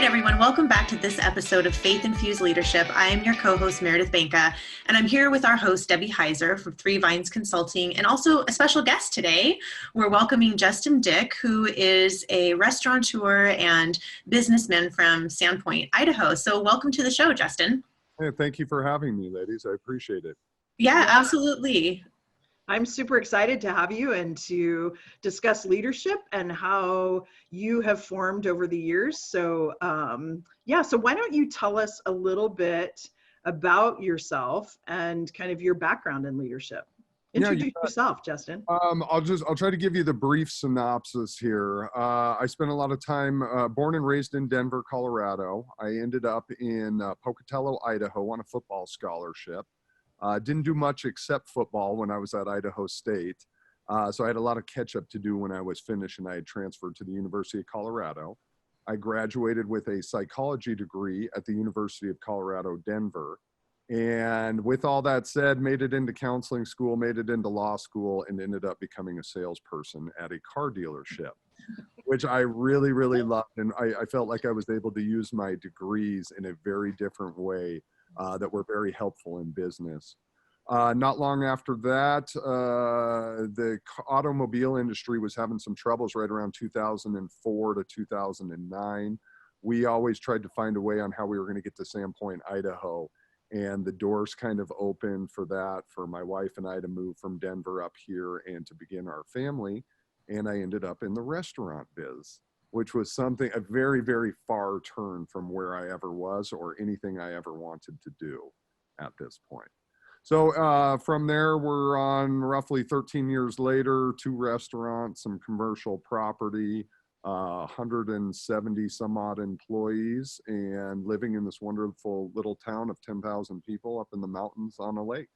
right, everyone. Welcome back to this episode of Faith-Infused Leadership. I am your co-host, Meredith Banka, and I'm here with our host, Debbie Heiser from Three Vines Consulting, and also a special guest today. We're welcoming Justin Dick, who is a restaurateur and businessman from Sandpoint, Idaho. So welcome to the show, Justin. Hey, thank you for having me, ladies. I appreciate it. Yeah, absolutely. I'm super excited to have you and to discuss leadership and how you have formed over the years. So so why don't you tell us a little bit about yourself and kind of your background in leadership? Introduce yourself, Justin. I'll try to give you the brief synopsis here. I spent a lot of time, born and raised in Denver, Colorado. I ended up in Pocatello, Idaho on a football scholarship. Didn't do much except football when I was at Idaho State. So I had a lot of catch up to do when I was finished, and I had transferred to the University of Colorado. I graduated with a psychology degree at the University of Colorado, Denver. And with all that said, made it into counseling school, made it into law school, and ended up becoming a salesperson at a car dealership, which I really, really loved. And I felt like I was able to use my degrees in a very different way that were very helpful in business. Not long after that, the automobile industry was having some troubles right around 2004 to 2009. We always tried to find a way on how we were going to get to Sandpoint, Idaho. And the doors kind of opened for that, for my wife and I to move from Denver up here and to begin our family. And I ended up in the restaurant biz, which was something, a very, very far turn from where I ever was or anything I ever wanted to do at this point. So from there, we're on roughly 13 years later, 2 restaurants, some commercial property, 170 some odd employees, and living in this wonderful little town of 10,000 people up in the mountains on a lake.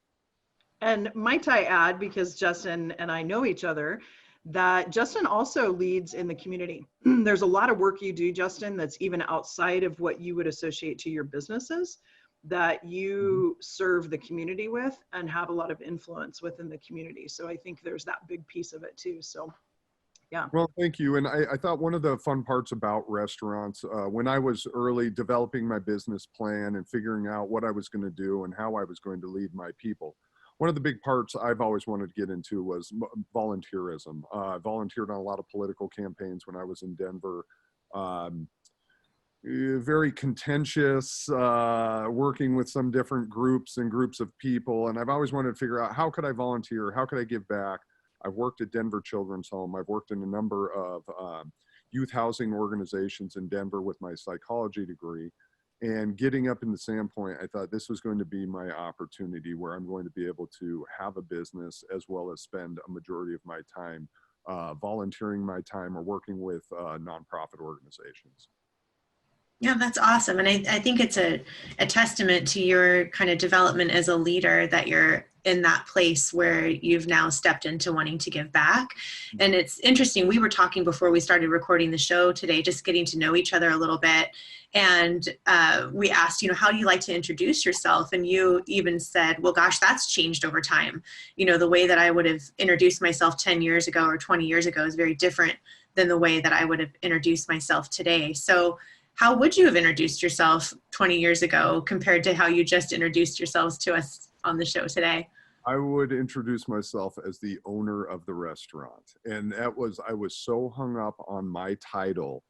And might I add, because Justin and I know each other, that Justin also leads in the community. There's a lot of work you do, Justin, that's even outside of what you would associate to your businesses, that you serve the community with and have a lot of influence within the community. So I think there's that big piece of it too. So yeah. Well, thank you. And I thought one of the fun parts about restaurants, when I was early developing my business plan and figuring out what I was going to do and how I was going to lead my people, one of the big parts I've always wanted to get into was volunteerism. I volunteered on a lot of political campaigns when I was in Denver. Very contentious, working with some different groups and groups of people. And I've always wanted to figure out, how could I volunteer? How could I give back? I've worked at Denver Children's Home. I've worked in a number of youth housing organizations in Denver with my psychology degree. And getting up in the Sandpoint, I thought this was going to be my opportunity where I'm going to be able to have a business as well as spend a majority of my time volunteering my time or working with nonprofit organizations. Yeah, that's awesome. And I think it's a testament to your kind of development as a leader that you're in that place where you've now stepped into wanting to give back. And it's interesting. We were talking before we started recording the show today, just getting to know each other a little bit. And we asked, how do you like to introduce yourself? And you even said, well, gosh, that's changed over time. The way that I would have introduced myself 10 years ago or 20 years ago is very different than the way that I would have introduced myself today. So how would you have introduced yourself 20 years ago compared to how you just introduced yourselves to us on the show today? I would introduce myself as the owner of the restaurant. And I was so hung up on my title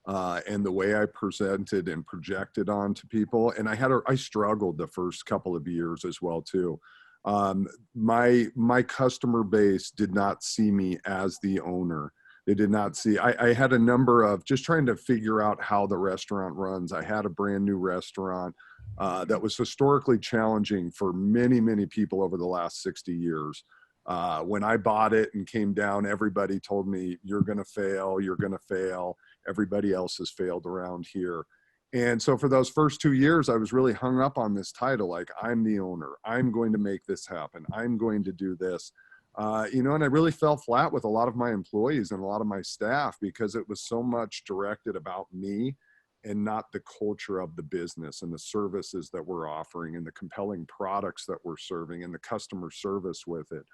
and the way I presented and projected onto people. And I struggled the first couple of years as well too. My customer base did not see me as the owner. They did not see, I had a number of just trying to figure out how the restaurant runs. I had a brand new restaurant that was historically challenging for many, many people over the last 60 years. When I bought it and came down, everybody told me, you're going to fail, you're going to fail. Everybody else has failed around here. And so for those first 2 years, I was really hung up on this title, like I'm the owner, I'm going to make this happen, I'm going to do this. And I really fell flat with a lot of my employees and a lot of my staff because it was so much directed about me and not the culture of the business and the services that we're offering and the compelling products that we're serving and the customer service with it.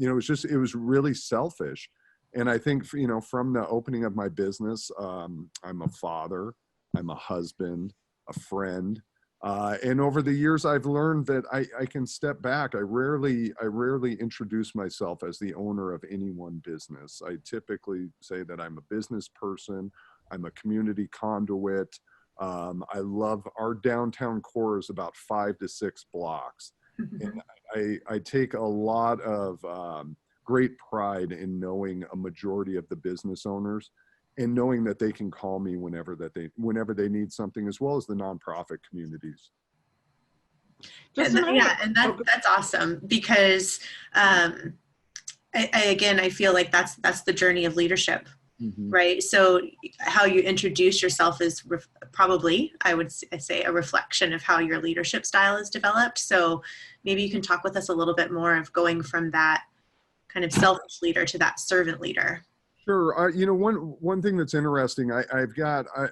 It was really selfish. And I think, from the opening of my business, I'm a father. I'm a husband, a friend. And over the years, I've learned that I can step back. I rarely introduce myself as the owner of any one business. I typically say that I'm a business person. I'm a community conduit. I love our downtown core is about 5 to 6 blocks. And I take a lot of great pride in knowing a majority of the business owners and knowing that they can call me whenever they need something, as well as the nonprofit communities. That's awesome, because I feel like that's the journey of leadership. Mm-hmm. Right. So how you introduce yourself is probably, I would say, a reflection of how your leadership style is developed. So maybe you can talk with us a little bit more of going from that kind of selfish leader to that servant leader. Sure. One thing that's interesting, I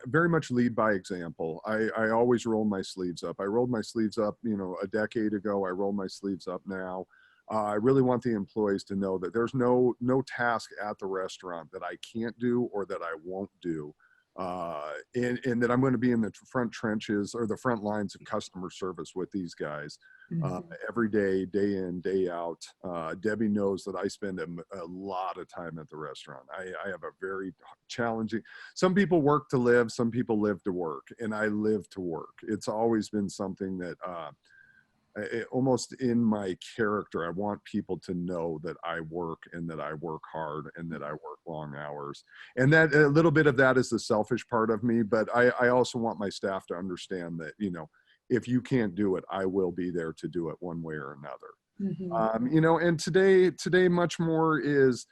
very much lead by example. I always roll my sleeves up. I rolled my sleeves up, a decade ago. I roll my sleeves up now. I really want the employees to know that there's no task at the restaurant that I can't do or that I won't do. And that I'm going to be in the front trenches or the front lines of customer service with these guys every day, day in, day out. Debbie knows that I spend a lot of time at the restaurant. I have a very challenging, some people work to live, some people live to work, and I live to work. It's always been something that almost in my character, I want people to know that I work and that I work hard and that I work long hours. And that a little bit of that is the selfish part of me, but I also want my staff to understand that, if you can't do it, I will be there to do it one way or another. Mm-hmm. And today much more is,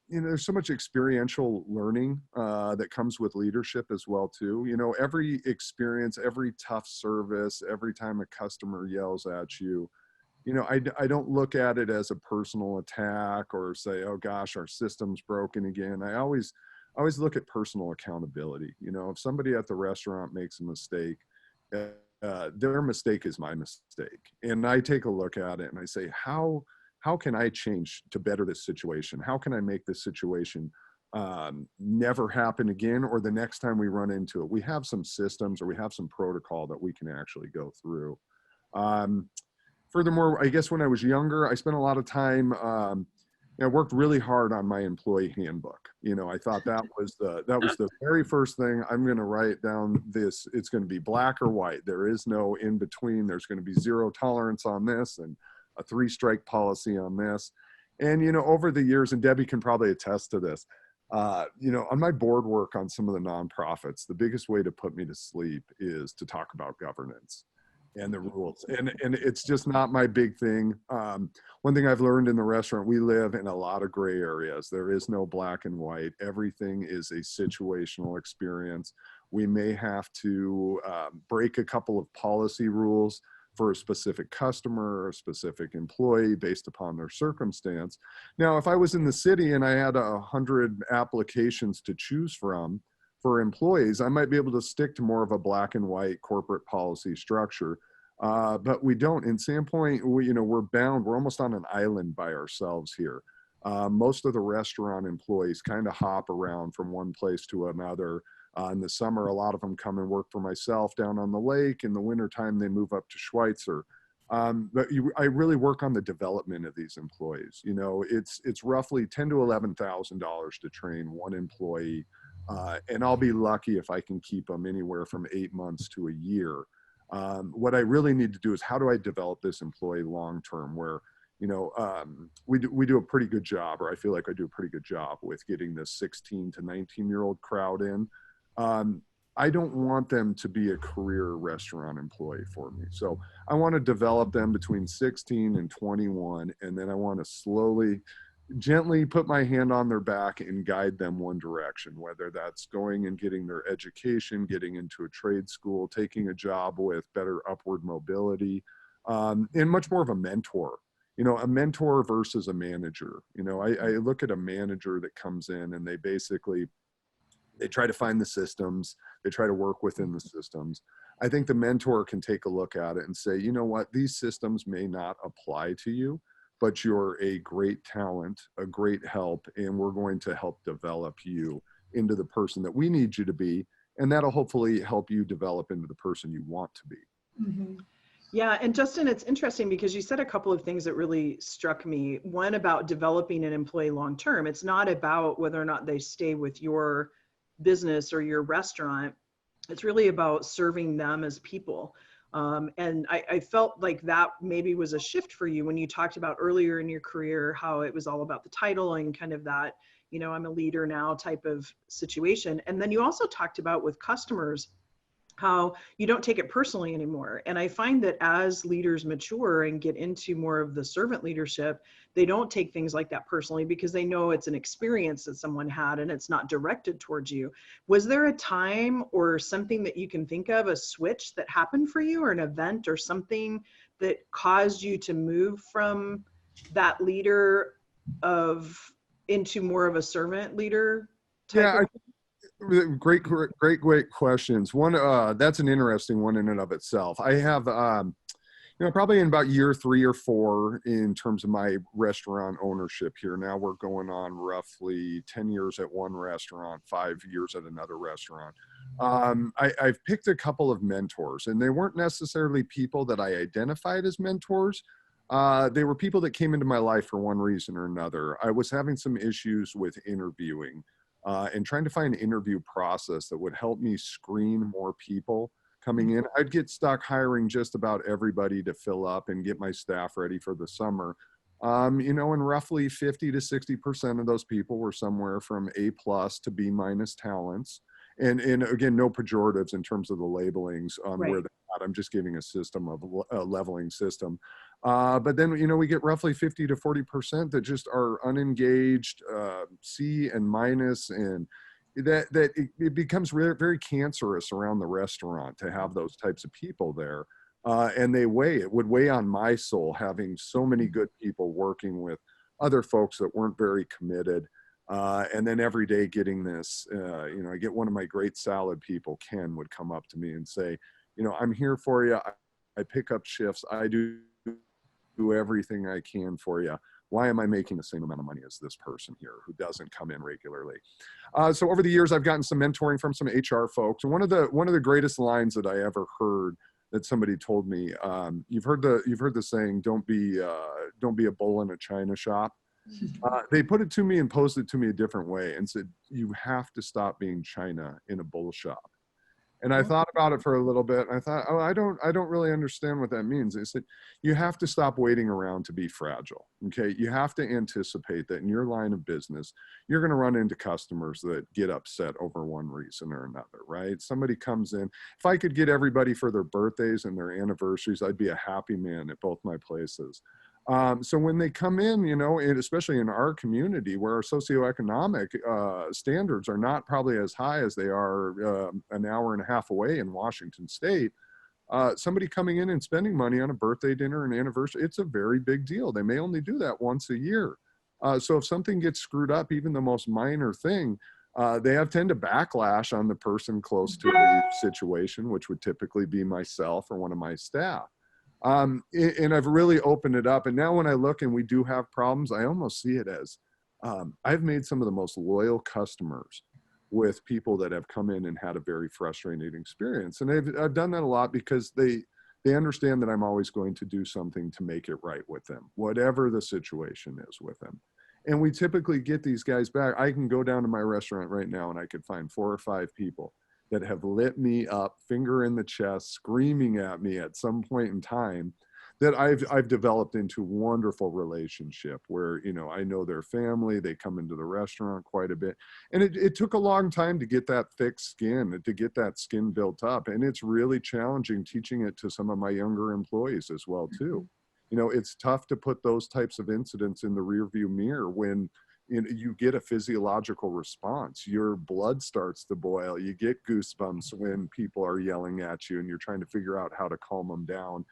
there's so much experiential learning that comes with leadership as well too. Every experience, every tough service, every time a customer yells at you, I don't look at it as a personal attack or say, oh gosh, our system's broken again. I always look at personal accountability. If somebody at the restaurant makes a mistake, their mistake is my mistake. And I take a look at it and I say, how can I change to better this situation? How can I make this situation never happen again, or the next time we run into it, we have some systems or we have some protocol that we can actually go through. Furthermore, I guess when I was younger, I spent a lot of time, I worked really hard on my employee handbook. I thought that was the very first thing. I'm going to write down this. It's going to be black or white. There is no in between. There's going to be zero tolerance on this and a 3-strike policy on this. And, over the years, and Debbie can probably attest to this, on my board work on some of the nonprofits, the biggest way to put me to sleep is to talk about governance and the rules. And it's just not my big thing. One thing I've learned in the restaurant, we live in a lot of gray areas. There is no black and white. Everything is a situational experience. We may have to break a couple of policy rules for a specific customer or a specific employee based upon their circumstance. Now, if I was in the city and I had 100 applications to choose from for employees, I might be able to stick to more of a black and white corporate policy structure. But we don't. In Sandpoint, we're bound. We're almost on an island by ourselves here. Most of the restaurant employees kind of hop around from one place to another. In the summer, a lot of them come and work for myself down on the lake. In the wintertime, they move up to Schweitzer. But I really work on the development of these employees. It's roughly $10,000 to $11,000 to train one employee. And I'll be lucky if I can keep them anywhere from 8 months to a year. What I really need to do is, how do I develop this employee long-term where, we do a pretty good job, or I feel like I do a pretty good job with getting this 16 to 19-year-old crowd in. I don't want them to be a career restaurant employee for me. So I want to develop them between 16 and 21. And then I want to slowly, gently put my hand on their back and guide them one direction, whether that's going and getting their education, getting into a trade school, taking a job with better upward mobility, and much more of a mentor. A mentor versus a manager. I look at a manager that comes in and they try to find the systems, they try to work within the systems. I think the mentor can take a look at it and say, you know what, these systems may not apply to you, but you're a great talent, a great help, and we're going to help develop you into the person that we need you to be. and that'll hopefully help you develop into the person you want to be. Mm-hmm. Yeah, and Justin, it's interesting because you said a couple of things that really struck me. One, about developing an employee long-term. It's not about whether or not they stay with your business or your restaurant. It's really about serving them as people. And I felt like that maybe was a shift for you when you talked about earlier in your career, how it was all about the title and kind of that, you know, I'm a leader now type of situation. And then you also talked about with customers, how you don't take it personally anymore. And I find that as leaders mature and get into more of the servant leadership, they don't take things like that personally because they know it's an experience that someone had and it's not directed towards you. Was there a time or something that you can think of, a switch that happened for you, or an event or something that caused you to move from that leader into more of a servant leader type of? Great questions. One, that's an interesting one in and of itself. I have, probably in about year 3 or 4 in terms of my restaurant ownership here. Now we're going on roughly 10 years at one restaurant, 5 years at another restaurant. I've picked a couple of mentors, and they weren't necessarily people that I identified as mentors. They were people that came into my life for one reason or another. I was having some issues with interviewing. And trying to find an interview process that would help me screen more people coming in. I'd get stuck hiring just about everybody to fill up and get my staff ready for the summer. And roughly 50 to 60% of those people were somewhere from A+ to B- talents. And again, no pejoratives in terms of the labelings on where they're at. I'm just giving a system of a leveling system. But then, we get roughly 50 to 40% that just are unengaged, C and minus, and that it becomes very cancerous around the restaurant to have those types of people there. And it would weigh on my soul, having so many good people working with other folks that weren't very committed. And then every day getting this, I get one of my great salad people, Ken, would come up to me and say, I'm here for you. I pick up shifts. I do everything I can for you. Why am I making the same amount of money as this person here who doesn't come in regularly? So over the years, I've gotten some mentoring from some HR folks. And one of the greatest lines that I ever heard that somebody told me, you've heard the saying, don't be a bull in a china shop. They put it to me and posed it to me a different way and said, you have to stop being china in a bull shop. And I thought about it for a little bit. And I thought, I don't really understand what that means. They said, you have to stop waiting around to be fragile. Okay. You have to anticipate that in your line of business, you're going to run into customers that get upset over one reason or another, right? Somebody comes in. If I could get everybody for their birthdays and their anniversaries, I'd be a happy man at both my places. So when they come in, and especially in our community where our socioeconomic standards are not probably as high as they are an hour and a half away in Washington State, somebody coming in and spending money on a birthday dinner and anniversary, it's a very big deal. They may only do that once a year. So if something gets screwed up, even the most minor thing, they tend to backlash on the person close to the situation, which would typically be myself or one of my staff. And I've really opened it up. And now when I look and we do have problems, I almost see it as I've made some of the most loyal customers with people that have come in and had a very frustrating experience. And I've done that a lot because they understand that I'm always going to do something to make it right with them, whatever the situation is with them. And we typically get these guys back. I can go down to my restaurant right now and I could find 4 or 5 people that have lit me up, finger in the chest, screaming at me at some point in time, that I've developed into a wonderful relationship where, I know their family, they come into the restaurant quite a bit. And it took a long time to get that thick skin, to get that skin built up. And it's really challenging teaching it to some of my younger employees as well, too. It's tough to put those types of incidents in the rearview mirror when you get a physiological response. Your blood starts to boil. You get goosebumps when people are yelling at you and you're trying to figure out how to calm them down.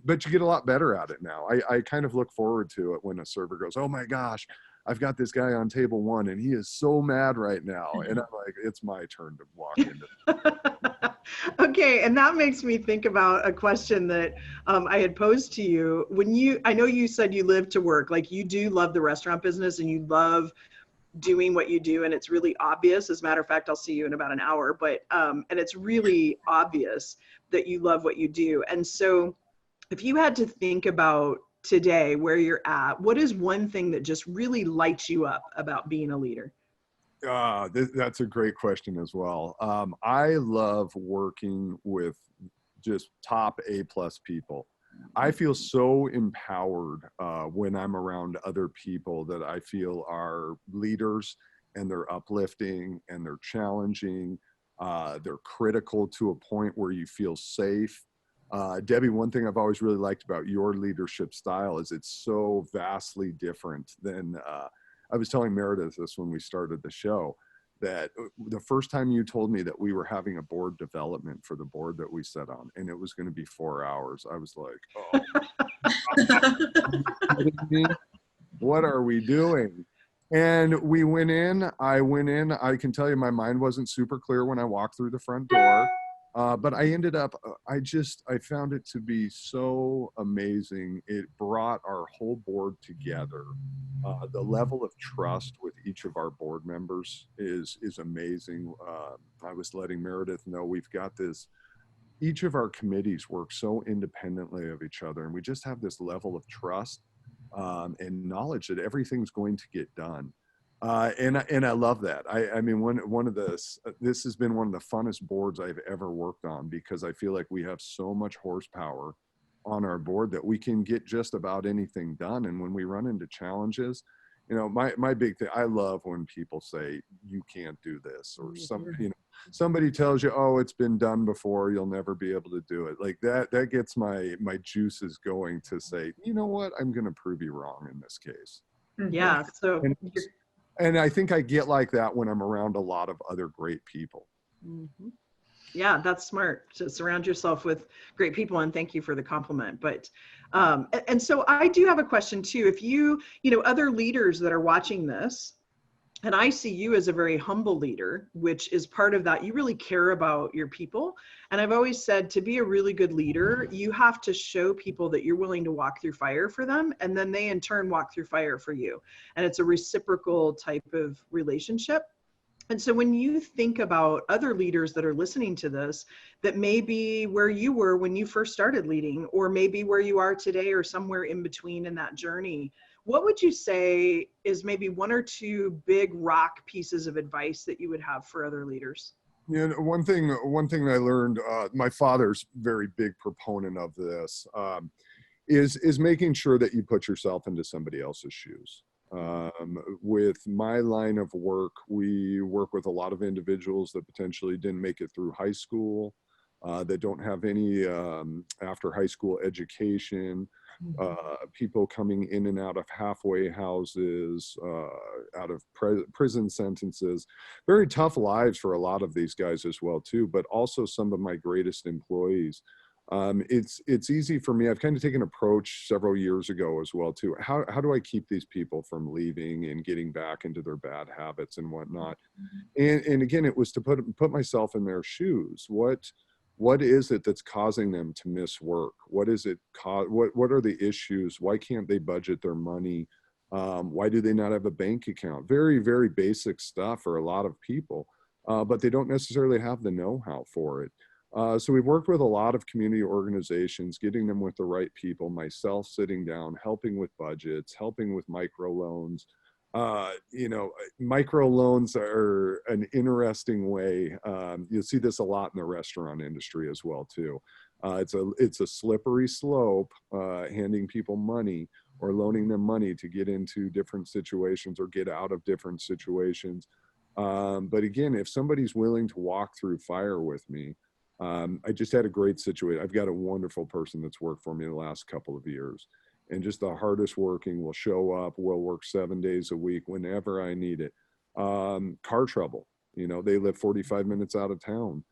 But you get a lot better at it now. I kind of look forward to it when a server goes, oh my gosh, I've got this guy on table 1 and he is so mad right now. And I'm like, it's my turn to walk into. Okay, and that makes me think about a question that I had posed to you. I know you said you live to work, like you do love the restaurant business and you love doing what you do, and it's really obvious. As a matter of fact, I'll see you in about an hour, but and it's really obvious that you love what you do. And so if you had to think about today where you're at, what is one thing that just really lights you up about being a leader? That's a great question as well. I love working with just top A+ people. I feel so empowered when I'm around other people that I feel are leaders, and they're uplifting and they're challenging. They're critical to a point where you feel safe. Debbie, one thing I've always really liked about your leadership style is it's so vastly different than, I was telling Meredith this when we started the show, that the first time you told me that we were having a board development for the board that we sat on, and it was going to be 4 hours, I was like, oh, what are we doing? And we went in, I can tell you my mind wasn't super clear when I walked through the front door. But I ended up, I found it to be so amazing. It brought our whole board together. The level of trust with each of our board members is amazing. I was letting Meredith know we've got this, each of our committees work so independently of each other, and we just have this level of trust and knowledge that everything's going to get done. And I love that. I mean, this has been one of the funnest boards I've ever worked on, because I feel like we have so much horsepower on our board that we can get just about anything done. And when we run into challenges, you know, my big thing, I love when people say, you can't do this, or somebody tells you, oh, it's been done before, you'll never be able to do it. Like that gets my juices going to say, you know what, I'm going to prove you wrong in this case. Yeah. So. And I think I get like that when I'm around a lot of other great people. Mm-hmm. Yeah, that's smart, to surround yourself with great people. And thank you for the compliment. But, and so I do have a question too. If other leaders that are watching this, and I see you as a very humble leader, which is part of that. You really care about your people. And I've always said, to be a really good leader, you have to show people that you're willing to walk through fire for them. And then they in turn walk through fire for you. And it's a reciprocal type of relationship. And so when you think about other leaders that are listening to this, that may be where you were when you first started leading, or maybe where you are today, or somewhere in between in that journey, what would you say is maybe one or two big rock pieces of advice that you would have for other leaders? You know, one thing that I learned, my father's very big proponent of this, is making sure that you put yourself into somebody else's shoes. With my line of work, we work with a lot of individuals that potentially didn't make it through high school, that don't have any after high school education, people coming in and out of halfway houses, out of prison sentences. Very tough lives for a lot of these guys as well too, but also some of my greatest employees. It's easy for me. I've kind of taken an approach several years ago as well too. How do I keep these people from leaving and getting back into their bad habits and whatnot? And again, it was to put myself in their shoes. What is it that's causing them to miss work? What is it? What are the issues? Why can't they budget their money? Why do they not have a bank account? Very, very basic stuff for a lot of people, but they don't necessarily have the know-how for it. So we've worked with a lot of community organizations, getting them with the right people, myself sitting down, helping with budgets, helping with microloans. Microloans are an interesting way. You'll see this a lot in the restaurant industry as well too. It's a slippery slope, handing people money or loaning them money to get into different situations or get out of different situations. But again, if somebody's willing to walk through fire with me, I just had a great situation. I've got a wonderful person that's worked for me the last couple of years. And just the hardest working will show up, will work 7 days a week whenever I need it. Car trouble, they live 45 minutes out of town.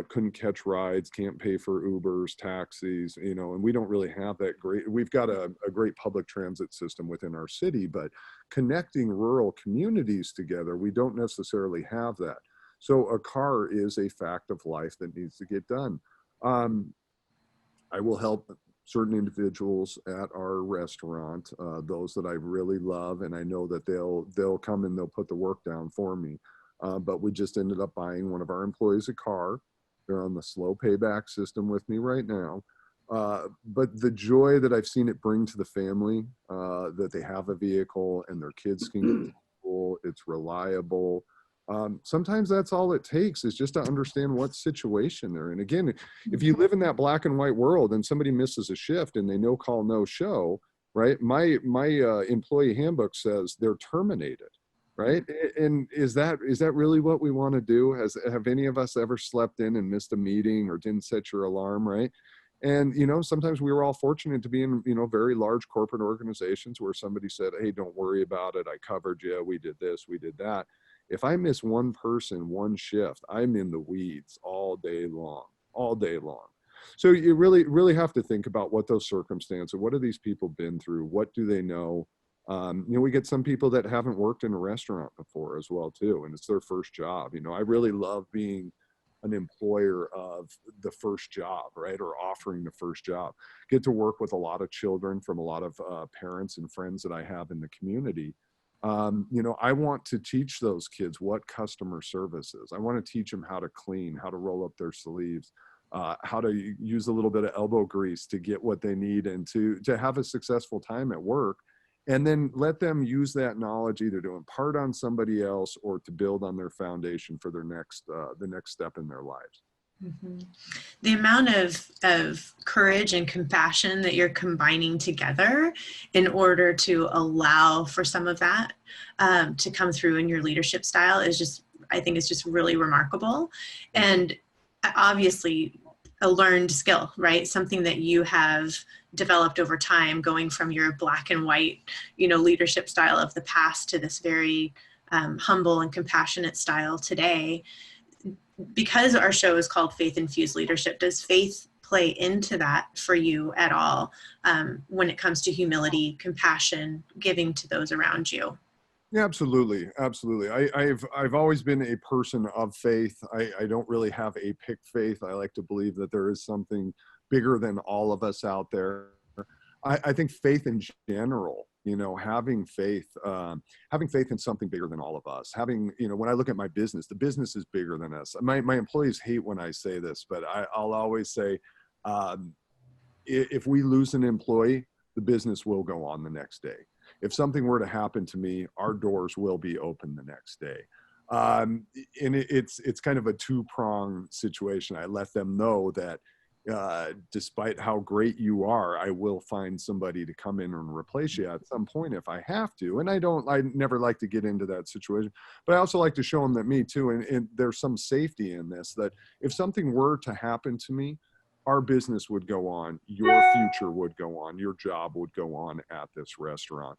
Couldn't catch rides, can't pay for Ubers, taxis, and we don't really have that great. We've got a great public transit system within our city, but connecting rural communities together, we don't necessarily have that. So a car is a fact of life that needs to get done. I will help certain individuals at our restaurant, those that I really love, and I know that they'll come and they'll put the work down for me. But we just ended up buying one of our employees a car. They're on the slow payback system with me right now. But the joy that I've seen it bring to the family, that they have a vehicle and their kids can get to school, it's reliable. Sometimes that's all it takes, is just to understand what situation they're in. Again, if you live in that black and white world and somebody misses a shift and they no call, no show, right? My employee handbook says they're terminated, right? And is that really what we want to do? Have any of us ever slept in and missed a meeting or didn't set your alarm, right? And, sometimes we were all fortunate to be in, very large corporate organizations where somebody said, hey, don't worry about it. I covered you. We did this, we did that. If I miss one person, one shift, I'm in the weeds all day long. So you really, really have to think about what those circumstances, what have these people been through? What do they know? We get some people that haven't worked in a restaurant before as well, too, and it's their first job. I really love being an employer of the first job, right? Or offering the first job. Get to work with a lot of children from a lot of parents and friends that I have in the community. I want to teach those kids what customer service is. I want to teach them how to clean, how to roll up their sleeves, how to use a little bit of elbow grease to get what they need and to have a successful time at work. And then let them use that knowledge either to impart on somebody else or to build on their foundation for their the next step in their lives. Mm-hmm. The amount of courage and compassion that you're combining together in order to allow for some of that to come through in your leadership style is I think it's just really remarkable. And obviously a learned skill, right? Something that you have developed over time, going from your black and white, leadership style of the past to this very humble and compassionate style today. Because our show is called Faith-Infused Leadership, does faith play into that for you at all when it comes to humility, compassion, giving to those around you? Yeah, absolutely. I've always been a person of faith. I don't really have a pick faith. I like to believe that there is something bigger than all of us out there. I think faith in general, having faith in something bigger than all of us. When I look at my business, the business is bigger than us. My employees hate when I say this, but I'll always say, if we lose an employee, the business will go on the next day. If something were to happen to me, our doors will be open the next day. And it's kind of a two-pronged situation. I let them know that despite how great you are, I will find somebody to come in and replace you at some point if I have to. And I never like to get into that situation, but I also like to show them that me too. And there's some safety in this, that if something were to happen to me, our business would go on, your future would go on, your job would go on at this restaurant.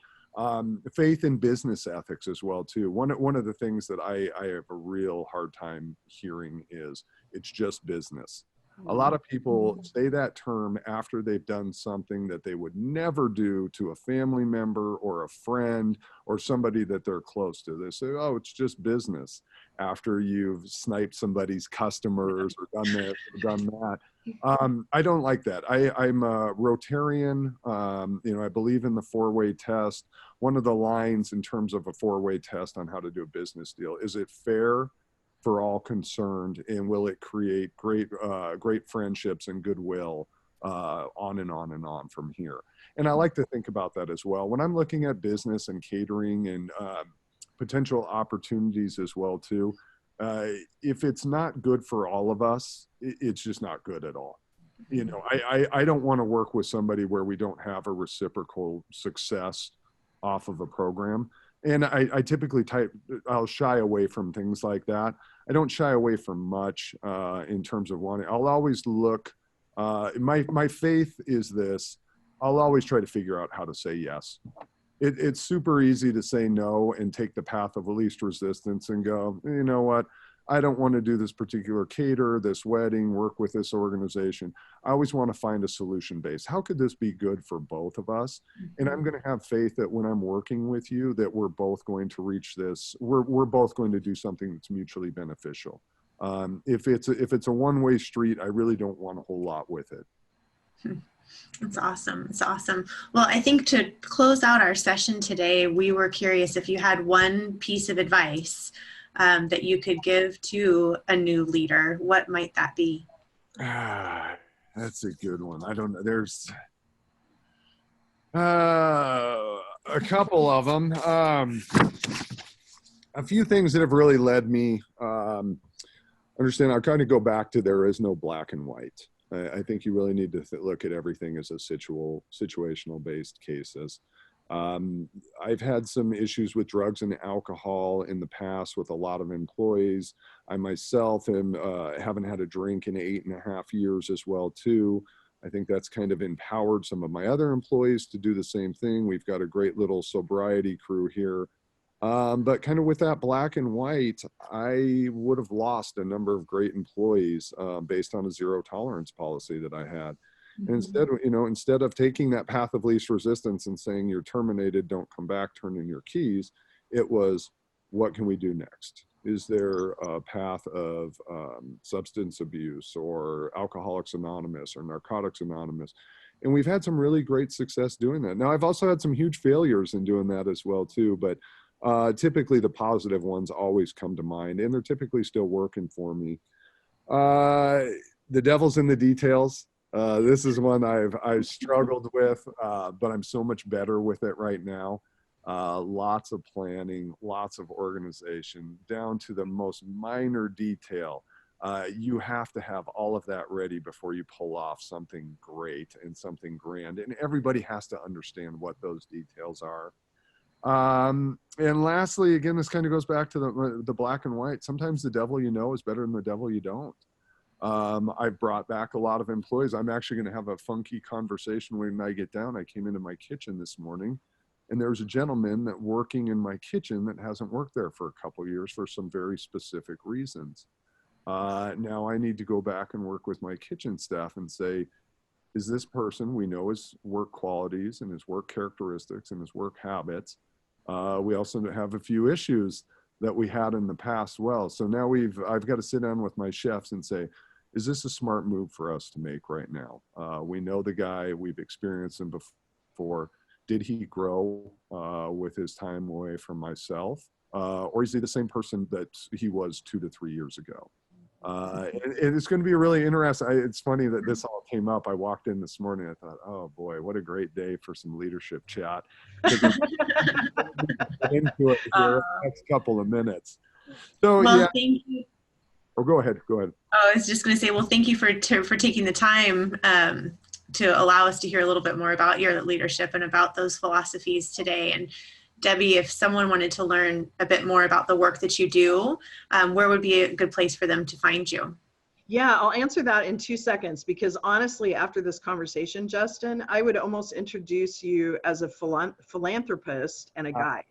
Faith in business ethics as well too. One of the things that I have a real hard time hearing is it's just business. A lot of people say that term after they've done something that they would never do to a family member or a friend or somebody that they're close to. They say, oh, it's just business, after you've sniped somebody's customers or done this or done that. I don't like that. I'm a Rotarian. I believe in the four-way test. One of the lines in terms of a four-way test on how to do a business deal, is it fair for all concerned, and will it create great friendships and goodwill on and on and on from here? And I like to think about that as well when I'm looking at business and catering and potential opportunities as well too. If it's not good for all of us, it's just not good at all. I don't want to work with somebody where we don't have a reciprocal success off of a program. And I typically I'll shy away from things like that. I don't shy away from much in terms of wanting. I'll always look. My faith is this: I'll always try to figure out how to say yes. It's super easy to say no and take the path of least resistance and go, you know what? I don't want to do this particular cater, this wedding, work with this organization. I always want to find a solution base. How could this be good for both of us? And I'm going to have faith that when I'm working with you, that we're both going to reach this. We're both going to do something that's mutually beneficial. If it's a one-way street, I really don't want a whole lot with it. That's awesome. It's awesome. Well, I think to close out our session today, we were curious if you had one piece of advice that you could give to a new leader, what might that be? That's a good one. I don't know. There's a couple of them. A few things that have really led me, understand, I'll kind of go back to there is no black and white. I think you really need to look at everything as a situational based cases. I've had some issues with drugs and alcohol in the past with a lot of employees. I myself haven't had a drink in 8.5 years as well too. I think that's kind of empowered some of my other employees to do the same thing. We've got a great little sobriety crew here. But kind of with that black and white, I would have lost a number of great employees based on a zero tolerance policy that I had. And instead of taking that path of least resistance and saying you're terminated, don't come back, turn in your keys, it was, what can we do next? Is there a path of substance abuse or Alcoholics Anonymous or Narcotics Anonymous? And we've had some really great success doing that. Now, I've also had some huge failures in doing that as well too, but typically the positive ones always come to mind, and they're typically still working for me. The devil's in the details. This is one I've struggled with, but I'm so much better with it right now. Lots of planning, lots of organization, down to the most minor detail. You have to have all of that ready before you pull off something great and something grand, and everybody has to understand what those details are. And lastly, again, this kind of goes back to the black and white. Sometimes the devil you know is better than the devil you don't. I've brought back a lot of employees. I'm actually going to have a funky conversation when I get down. I came into my kitchen this morning, and there was a gentleman that working in my kitchen that hasn't worked there for a couple of years for some very specific reasons. Now I need to go back and work with my kitchen staff and say, is this person, we know his work qualities and his work characteristics and his work habits. We also have a few issues that we had in the past well. So now I've got to sit down with my chefs and say, is this a smart move for us to make right now? We know the guy, we've experienced him before. Did he grow with his time away from myself? Or is he the same person that he was 2 to 3 years ago? And it's going to be really interesting. It's funny that this all came up. I walked in this morning. I thought, oh boy, what a great day for some leadership chat. Into it here in the next couple of minutes. So well, yeah. Thank you. Oh, go ahead. Go ahead. I was just going to say, well, thank you for taking the time to allow us to hear a little bit more about your leadership and about those philosophies today. And Debbie, if someone wanted to learn a bit more about the work that you do, where would be a good place for them to find you? Yeah, I'll answer that in 2 seconds, because honestly, after this conversation, Justin, I would almost introduce you as a philanthropist and a guide.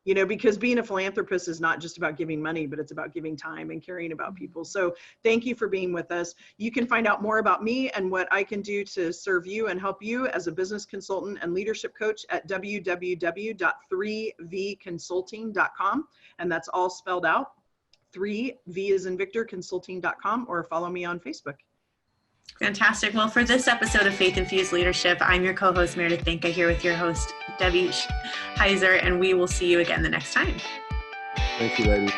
You know, because being a philanthropist is not just about giving money, but it's about giving time and caring about people. So thank you for being with us. You can find out more about me and what I can do to serve you and help you as a business consultant and leadership coach at www.3vconsulting.com. And that's all spelled out. 3V as in Victor, consulting.com, or follow me on Facebook. Fantastic. Well, for this episode of Faith-Infused Leadership, I'm your co-host, Meredith Binka, here with your host, Debbie Heiser, and we will see you again the next time. Thank you, ladies.